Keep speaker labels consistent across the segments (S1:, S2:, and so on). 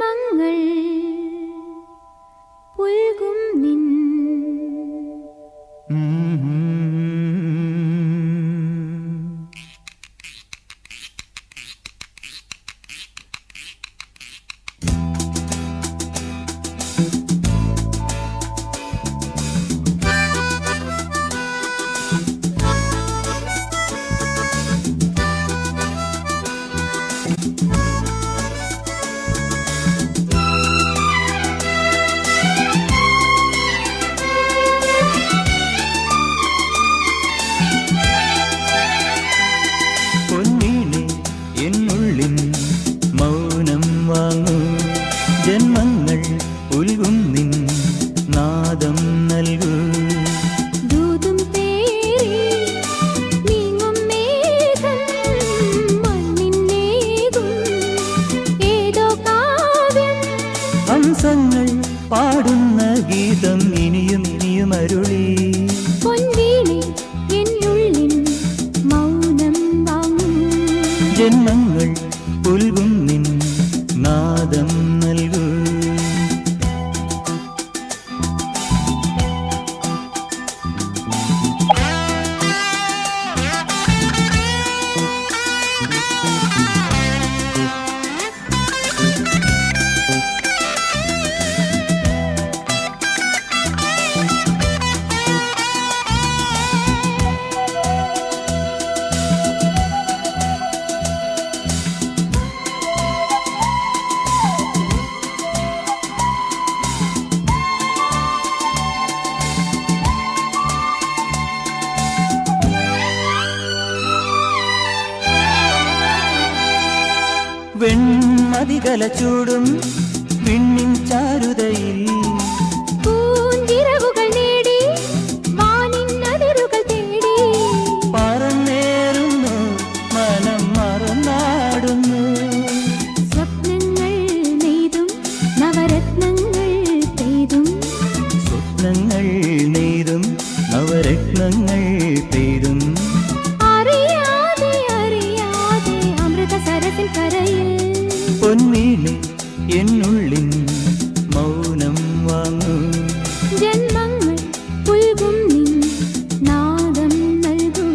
S1: ജന്മങ്ങൾ പുൽകും നിൻ
S2: ജന്മങ്ങൾ ഉൽകും നിൻ നാദം നൽകൂ
S1: ദൂതും പേരി നീങ്ങും മേഘം മണ്ണിന്നേകും ഏതോ കാവ്യം
S2: ഹംസങ്ങൾ പാടുന്ന ഗീതം ഇനിയും ഇനിയും അരുളി
S1: പൊൻവീണേ എന്നുള്ളിൻ മൗനം വാങ്ങും
S2: ജന്മങ്ങൾ ഉൽകും നിൻ നാദം നൽകൂ വെൺമതികല ചൂടും വിണ്ണിൻ ചാരുതയിൽ
S1: പൂഞ്ചിറകുകൾ നേടി വാനിൻ അതിരുകൾ തേടി
S2: പറന്നേറുന്നു മനം മറന്നാടുന്നു
S1: സ്വപ്നങ്ങൾ നെയ്തും നവരത്നങ്ങൾ പെയ്തും
S2: സ്വപ്നങ്ങൾ നെയ്തും നവരത്നങ്ങൾ പെയ്തും
S1: അറിയാതെ അറിയാതെ അമൃത സരസിൽ കരയിൽ
S2: പൊന്നീളെ എന്നുള്ളിൻ മൗനം വാങ്ങൂ
S1: ജന്മങ്ങൾ പുൽകും നിൻ നാദം നൽകൂ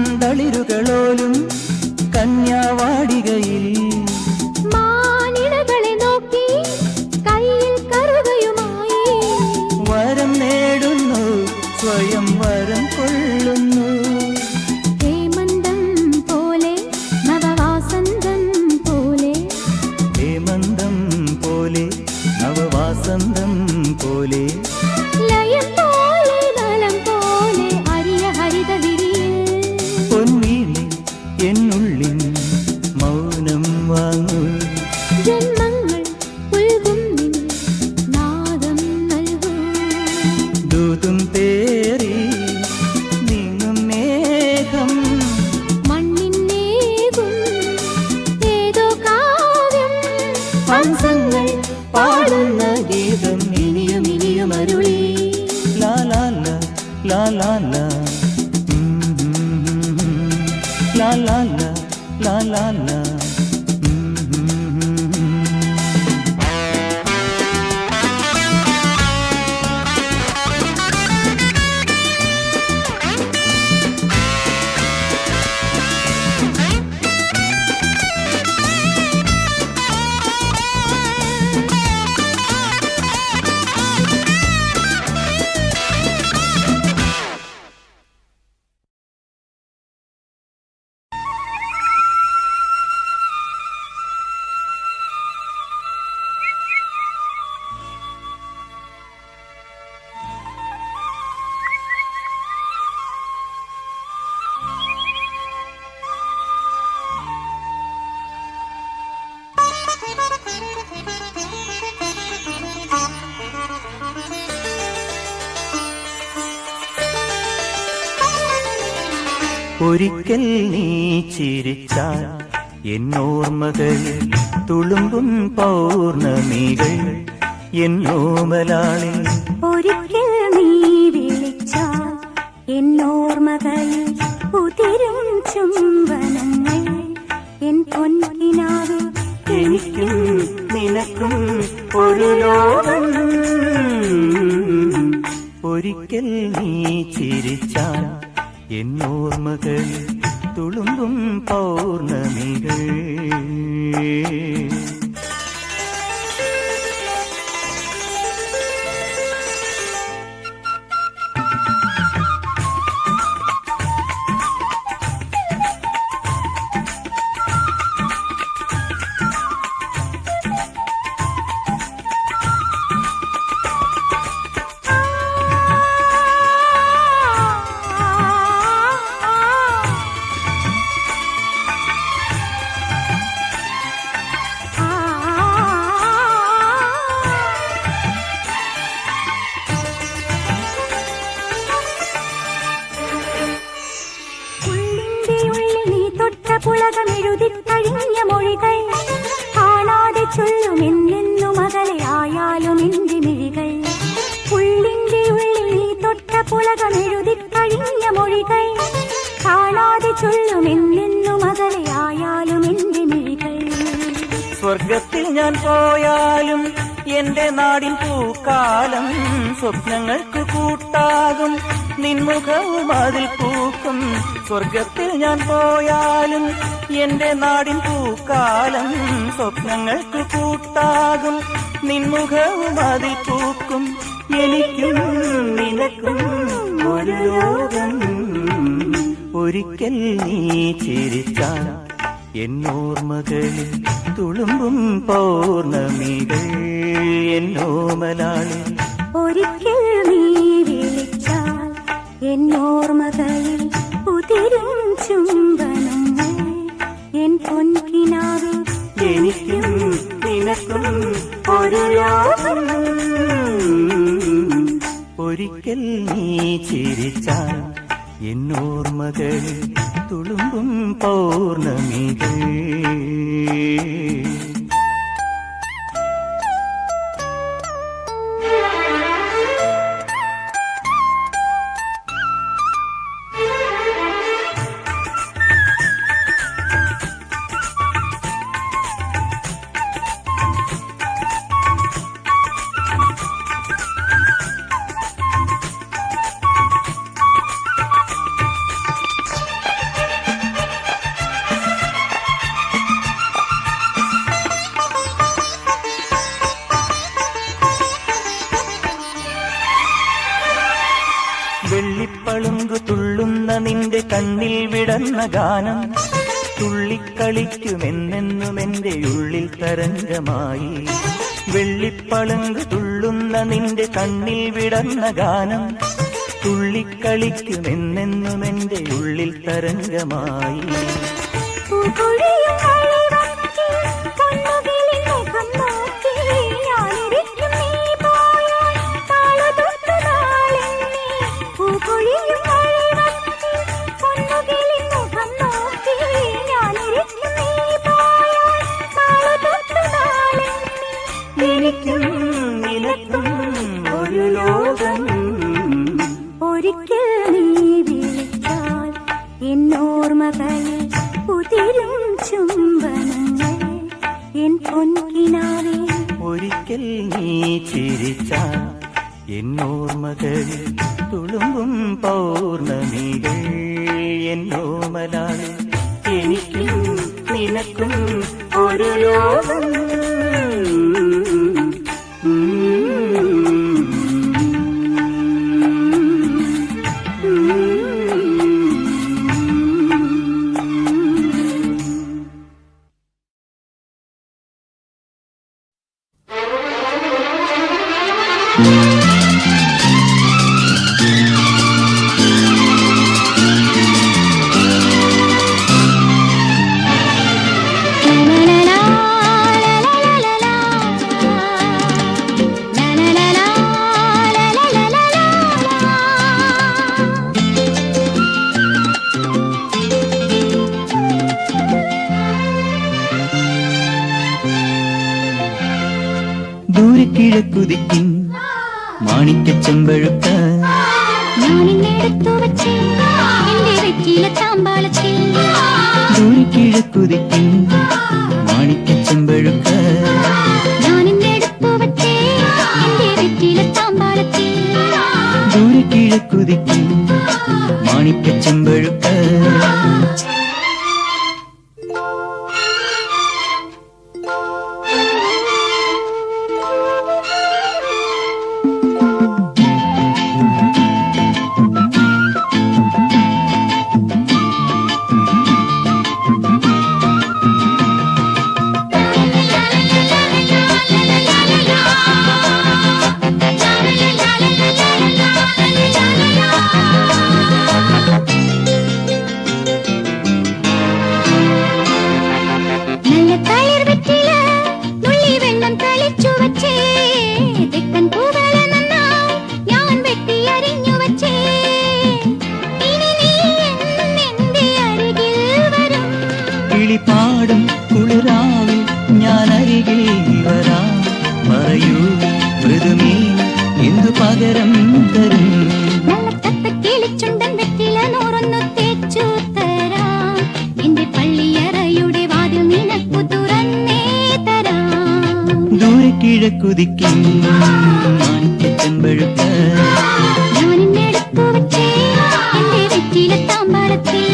S2: ചെന്തളിരുകളോലും കന്യാവാടികയിൽ
S1: മാനിടകളെ നോക്കി കയ്യിൽ കറുകയുമായി
S2: വരം നേടുന്നു സ്വയം വരം കൊള്ളുന്നു
S1: ഹേമന്തം പോലെ നവവാസന്തം പോലെ
S2: ഹേമന്തം പോലെ നവവാസന്തം പോലെ
S1: ലയം പോലെ നലം പോലെ അരിയ ഹരിത വിരിയിൽ
S2: പൊന്നീളെ എന്നുള്ളിൻ മൗനം വാങ്ങൂ
S1: ജന്മങ്ങൾ പുൽകും നിൻ നാദം നൽകൂ
S2: ദൂതും പേറി നീങ്ങും മേഘം
S1: മണ്ണിന്നേകും ഏതോ കാവ്യം
S2: ഹംസങ്ങൾ പാടുന്ന ഗീതം ഇനിയും ഇനിയും അരുളി ലാ ലാ ലാ ലാ ലാ ലാ ലാ ലാ ലാ ലാ ലാ ലാ ഒരിക്കൽ നീ ചിരിച്ചാൽ എന്നോർമ്മകളിൽ തുളുമ്പും പൗർണമികൾ എന്നോമലാളിൽ.
S1: ഒരിക്കൽ നീ വിളിച്ചാൽ എന്നോർമ്മകളിൽ ഉതിരും ചുംബനങ്ങൾ എൻ പൊൻകിനാവിൽ.
S2: എനിക്കും നിനക്കും ഒരു ലോകം. ഒരിക്കൽ നീ ചിരിച്ചാൽ എന്നോർമ്മകൾ തുളുമ്പും പൗർണമികൾ.
S1: പുളകമെഴുതിക്കഴിഞ്ഞ മൊഴികൾ കാണാതെ ചൊല്ലുമെന്നെന്നും അകലെയായാലും എന്റെ മിഴികൾ. ഉള്ളിന്റെ ഉള്ളിൽ നീ തൊട്ട പുളകമെഴുതിക്കഴിഞ്ഞ മൊഴികൾ കാണാതെ ചൊല്ലുമെന്നെന്നും അകലെയായാലും എന്റെ മിഴികൾ.
S2: സ്വർഗത്തിൽ ഞാൻ പോയാലും എന്റെ നാടിൻ പൂക്കാലം സ്വപ്നങ്ങൾക്ക് കൂട്ടാകും നിൻമുഖവും അതിൽ പൂക്കും. സ്വർഗത്തിൽ ഞാൻ പോയാലും എന്റെ നാടിൻ പൂക്കാലം സ്വപ്നങ്ങൾക്ക് കൂട്ടാകും നിൻമുഖവും അതിൽ പൂക്കും. എനിക്കും നിനക്കും ഒരു ലോകം. ഒരിക്കൽ നീ ചിരിച്ചാൽ എന്നോർമ്മകളിൽ തുളുമ്പും പൗർണമികൾ എന്നോമലാളിൽ.
S1: ഒരിക്കൽ നീ വിളിച്ചാൽ എന്നോർമ്മകളിൽ ഉതിരും ചുംബനങ്ങൾ എൻ പൊൻകിനാവിൽ.
S2: എനിക്കും നിനക്കും ഒരു ലോകം. ഒരിക്കൽ നീ ചിരിച്ചാൽ എന്നോർമ്മകളിൽ തുളുമ്പും പൗർണമികൾ. വെള്ളിപ്പളുങ്കു തുള്ളുന്ന നിന്റെ കണ്ണിൽ വിടന്ന ഗാനം തുള്ളിക്കളിക്കുമെന്നെന്നും എന്റെ ഉള്ളിൽ തരംഗമായി. വെള്ളിപ്പളുങ്കു തുള്ളുന്ന നിന്റെ കണ്ണിൽ വിടന്ന ഗാനം തുള്ളിക്കളിക്കുമെന്നെന്നും എന്റെ ഉള്ളിൽ തരംഗമായി. എനിക്കും നിനക്കും ഒരു ലോകം.
S1: ഒരിക്കൽ നീ വിളിച്ചാൽ എന്നോർമ്മകളിൽ ഉതിരും ചുംബനങ്ങൾ എൻ പൊൻകിനാവിൽ.
S2: ഒരിക്കൽ നീ ചിരിച്ചാൽ എന്നോർമ്മകളിൽ തുളുമ്പും പൗർണമികൾ എന്നോമലാളിൽ. എനിക്കും നിനക്കും ഒരു ലോകം. മാണിക്യച്ചെമ്പഴുക്ക
S1: ഞാനിന്നെടുത്തു വച്ചേ എന്റെ വെറ്റില താമ്പാളത്തിൽ
S2: ദൂരെ കിഴക്കുതിക്കും മാണിക്യച്ചെമ്പഴുക്ക
S1: ഞാനിന്നെടുത്തു വച്ചേ എന്റെ വെറ്റില താമ്പാളത്തിൽ
S2: ദൂരെ കിഴക്കുതിക്കും മാണിക്യച്ചെമ്പഴുക്ക പാടും കുളിരാവിൽ ഞാൻ അരികിൽ വരാം പറയൂ മൃദുമീ എന്തു പകരം തരും
S1: കിളിച്ചുണ്ടൻ വെറ്റില നൂറൊന്നു തേച്ചു തരാം എന്റെ പള്ളിയറയുടെ വാതിൽ നിനക്കു തുറന്നേ തരാം
S2: ദൂരെ കിഴക്കുതിക്കും മാണിക്യച്ചെമ്പഴുക്ക
S1: ഞാനിന്നെടുത്തു വച്ചേ എന്റെ വെറ്റില താമ്പാളത്തിൽ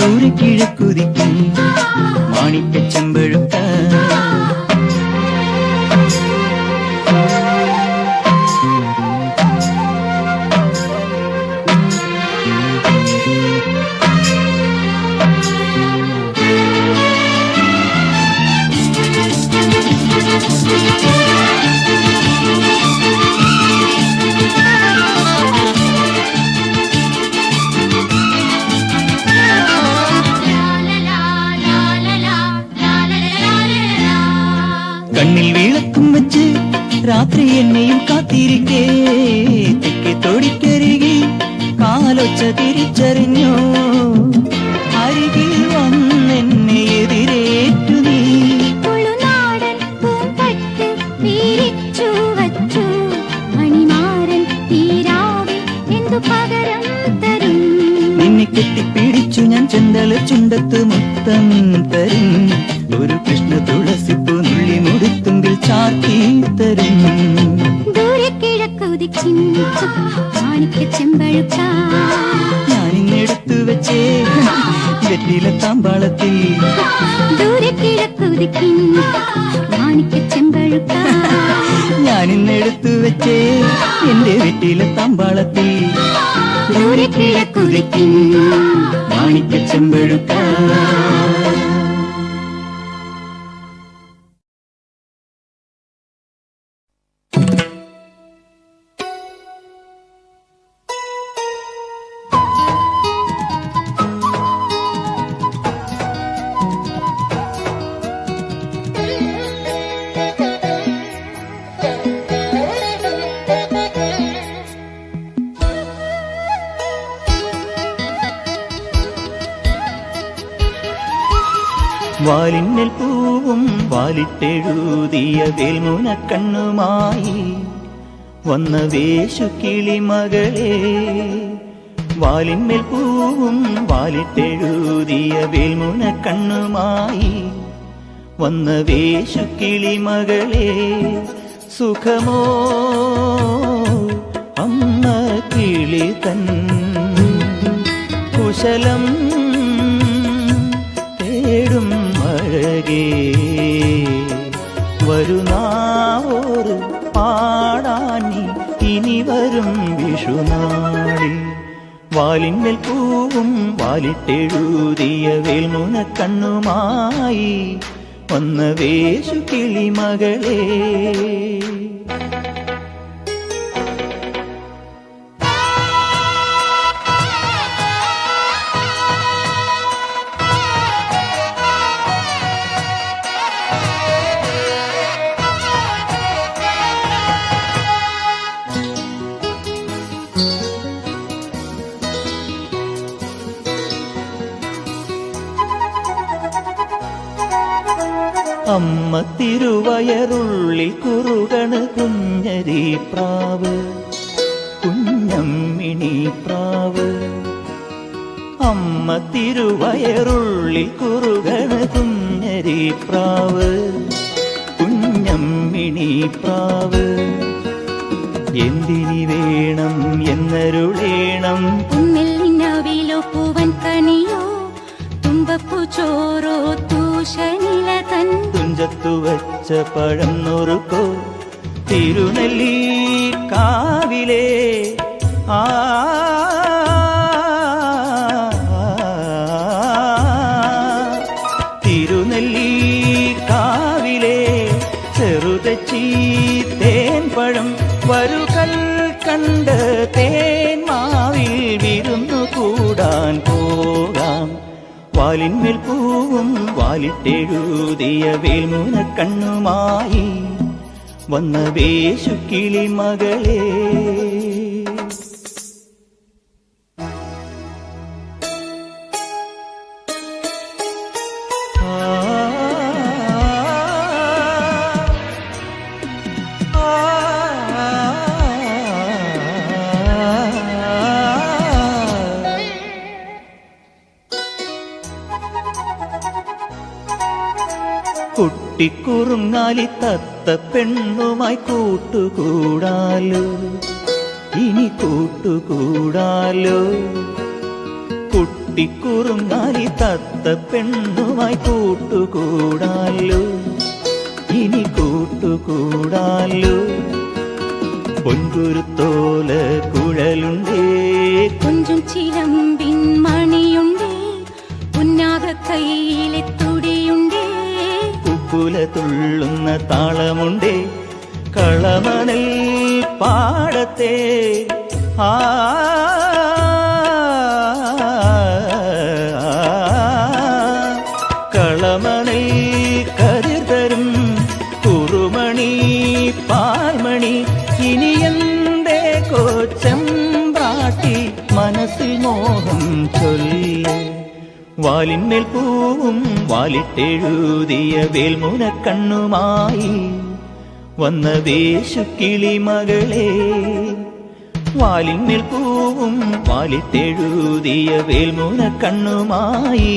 S2: ദൂരെ കിഴക്കുതിക്കും മാണിക്യച്ചെമ്പഴുക്ക കണ്ണിൽ വിളക്കും വെച്ച് രാത്രി എന്നെയും കാത്തിരിക്കേ തെക്കേ തൊടിക്കരികിൽ കാലൊച്ച തിരിച്ചറിഞ്ഞോ അരികിൽ വന്നെന്നെ എതിരേറ്റു നീ
S1: തുളുനാടൻ പൂമ്പട്ട് വീരിച്ചു വച്ചു മണിമാരൻ തീരാവിൽ എന്തു പകരം തരും
S2: നിന്നെ കെട്ടിപ്പിടിച്ചു ഞാൻ ചെന്തല ചുണ്ടത്ത് മുത്തം തരും ഒരു കൃഷ്ണ തുളസിപ്പൂ നുള്ളി മുടിത്തുമ്പിൽ ചാർത്തി തരും
S1: ദൂരെ കിഴക്കുതിക്കും മാണിക്യച്ചെമ്പഴുക്ക
S2: ഞാനിന്നെടുത്തു വെച്ചേ വെറ്റില താമ്പാളത്തിൽ
S1: ദൂരെ കിഴക്കുതിക്കും മാണിക്യച്ചെമ്പഴുക്ക
S2: ഞാനിന്നെടുത്തു വെച്ചേ എന്റെ വെറ്റില താമ്പാളത്തിൽ
S1: ദൂരെ കിഴക്കുതിക്കും
S2: മാണിക്യച്ചെമ്പഴുക്ക വാലിന്മേൽ പൂവും വാലിട്ടെഴുതിയ വേൽമുനക്കണ്ണുമായി വന്ന വേശുകിളി മകളെ വാലിന്മേൽ പൂവും വാലിട്ടെഴുതിയ വേൽമുനക്കണ്ണുമായി വന്ന വേശുകിളി മകളെ സുഖമോ അമ്മ കിളി തൻ കുശലം തേടും അഴകേ വരുന്നാവോറ് പാടാനി ഇനി വരും വിഷുനാളിൽ വാലിന്മേൽ പൂവും വാലിട്ടെഴുതിയ വേൽമുനക്കണ്ണുമായി വന്ന വേശുകിളി മകളെ അമ്മ തിരുവയറുള്ളിൽ കുറുകണ് കുഞ്ഞരി പ്രാവ് പ്രാവ് അമ്മ തിരുവയറുള്ളിൽ കുറുകണ കുഞ്ഞരി പ്രാവ് കുഞ്ഞമ്മിണി പ്രാവ് എന്തിനി വേണം എന്നരുളേണം
S1: ഉന്നിൽ നിന്നവിലോ പൂവൻ കനിയോ തുമ്പപ്പൂ ചോറോ തൂശനില തൻ
S2: തുഞ്ചത്തു വച്ച പഴം നുറുക്കോ തിരുനെല്ലി കാവിലേ ആ തിരുനെല്ലി കാവിലേ ചെറുതച്ചി തേൻ പഴം വരുകൽ കണ്ട് തേൻ മാവിൽ വിരുന്നു കൂടാൻ പോകാം വാലിന്മേൽ പൂവും വാലിട്ടെഴുതിയ വേൽമുന കണ്ണുമായി വന്ന വേശുക്കിളി മകളേ കുട്ടിക്കുറുങ്ങാലി തത്ത പെണ്ണുമായി കൂട്ടുകൂടാലോ ഇനി കൂട്ടുകൂടാലോ കുട്ടിക്കുറുങ്ങാലി തത്ത പെണ്ണുമായി കൂട്ടുകൂടാലോ ഇനി കൂട്ടുകൂടാലോ പൊൻകുരുത്തോല കുഴലുണ്ടേ
S1: കൊഞ്ചും ചിലമ്പിൻ മണിയുണ്ടേ ഉന്നാക കയ്യിലെ തുടിയുണ്ടേ
S2: കുല തുള്ളുന്ന താളമുണ്ടേ കളമണൽ പാടത്തെ ആ കളമണൽ കതിർ തരും കുറുമണി പാൽമണി ഇനി എന്തേ കൊച്ചമ്പ്രാട്ടി മനസ്സിൽ മോഹം ചൊല്ല് വാലിന്മേൽ പൂവും വാലിട്ടെഴുതിയ വേൽമുന കണ്ണുമായി വന്ന വേശുക്കിളി മകളേ വാലിന്മേൽ പൂവും വാലിട്ടെഴുതിയ വേൽമുന കണ്ണുമായി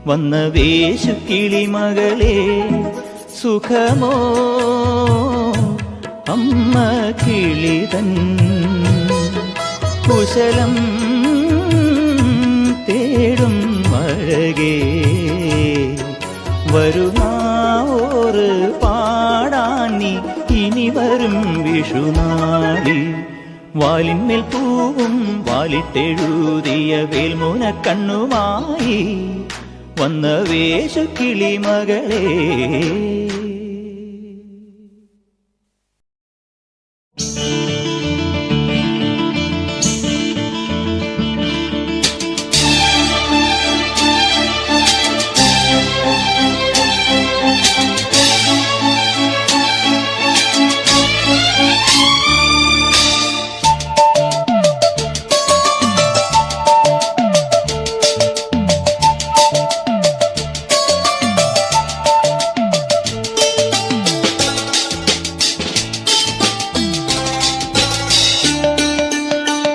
S2: വന്ന വേശുക്കിളി മകളേ സുഖമോ അമ്മ കിളിതൻ കുശലം തേടും അഴകേ വരുമാറ് പാടാൻ നീ ഇനി വരും വിഷുനാളിൽ വാലിന്മേൽ പൂവും വാലിട്ടെഴുതിയ വേൽമുന കണ്ണുമായി വന്ന വേശുക്കിളി മകളേ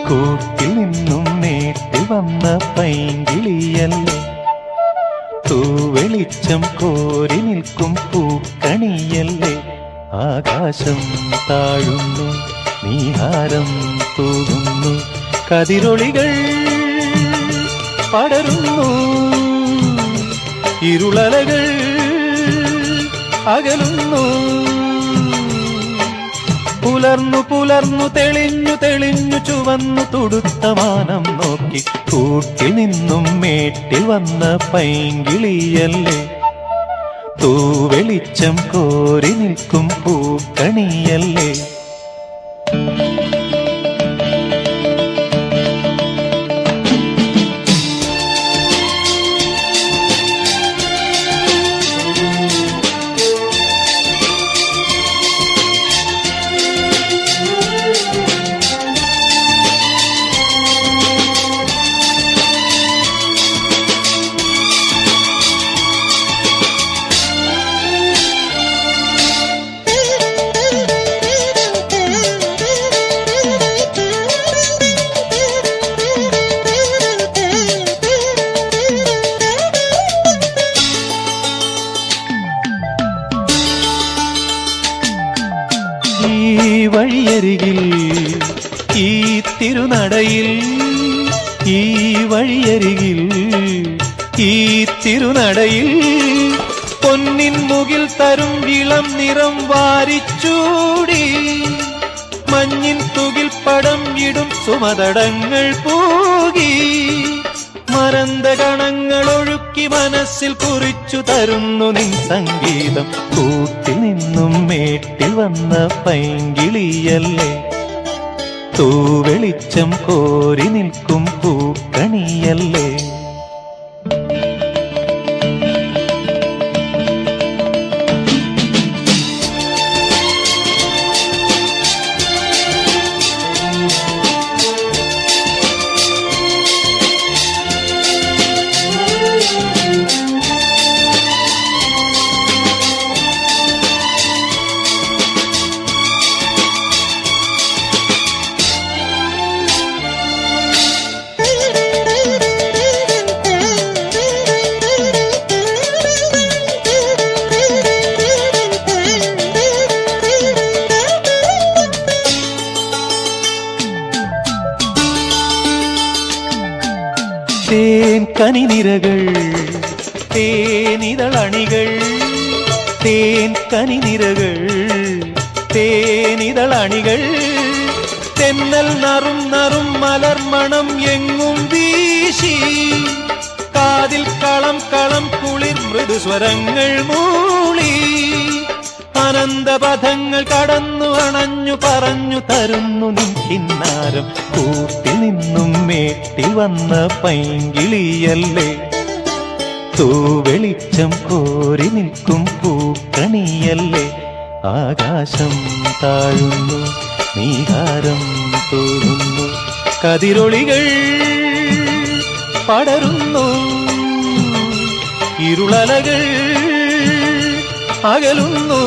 S3: കൂട്ടിൽ നിന്നും നേട്ടി വന്ന പൈങ്കിളിയല്ലേ തൂവെളിച്ചം കോരി നിൽക്കും പൂക്കണിയല്ലേ ആകാശം താഴുന്നു നീഹാരം തൂകുന്നു കതിരൊളികൾ പടരുന്നു ഇരുളലകൾ അകലുന്നു പുലർന്നു പുലർന്നു തെളിഞ്ഞു തെളിഞ്ഞു ചുവന്നു തുടുത്ത മാനം നോക്കി കൂട്ടിൽ നിന്നും മേട്ടിൽ വന്ന പൈങ്കിളിയല്ലേ തൂവെളിച്ചം കോരി നിൽക്കും പൂക്കണിയല്ലേ തിരുനടയിൽ ഈ വഴിയരികിൽ ഈ തിരുനടയിൽ പൊന്നിൻ മുകിൽ തരും ഇളം നിറം വാരിച്ചൂടി മഞ്ഞിൻ തുകിൽ പടം ഇടും സുമതടങ്ങൾ പൂകി മരന്ത കണങ്ങൾ ഒഴുക്കി മനസ്സിൽ കുറിച്ചു തരുന്നു നിൻ സംഗീതം കൂട്ടിൽ നിന്നും മേട്ടിൽ വന്ന പൈങ്കിളിയല്ലേ തൂവെളിച്ചം കോരി നിൽക്കും പൂക്കണിയല്ലേ തേൻ കനിനിരകൾ തേനിതളണികൾ തേൻ കനിനിരകൾ തേനിതളണികൾ തെന്നൽ നറും നറും മലർമണം എങ്ങും വീശി കാതിൽ കളം കളം കുളിർ മൃദുസ്വരങ്ങൾ മൂളി അനന്തപഥങ്ങൾ കടന്നു അണഞ്ഞു പറഞ്ഞു തരുന്നു നിൻ കിന്നാരം കൂട്ടിൽ നിന്നും മേട്ടിൽ വന്ന പൈങ്കിളിയല്ലേ തൂവെളിച്ചം കോരി നിൽക്കും പൂക്കണിയല്ലേ ആകാശം താഴുന്നു നീഹാരം തോന്നുന്നു കതിരൊളികൾ പടരുന്നു ഇരുളലകൾ അകലുന്നു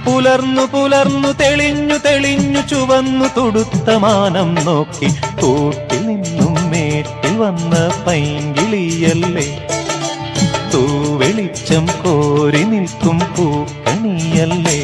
S3: പുലർന്നു പുലർന്നു തെളിഞ്ഞു തെളിഞ്ഞു ചുവന്നു തുടുത്ത മാനം നോക്കി കൂട്ടിൽ നിന്നും മേട്ടിൽ വന്ന പൈങ്കിളിയല്ലേ തൂവെളിച്ചം കോരി നിൽക്കും പൂക്കണിയല്ലേ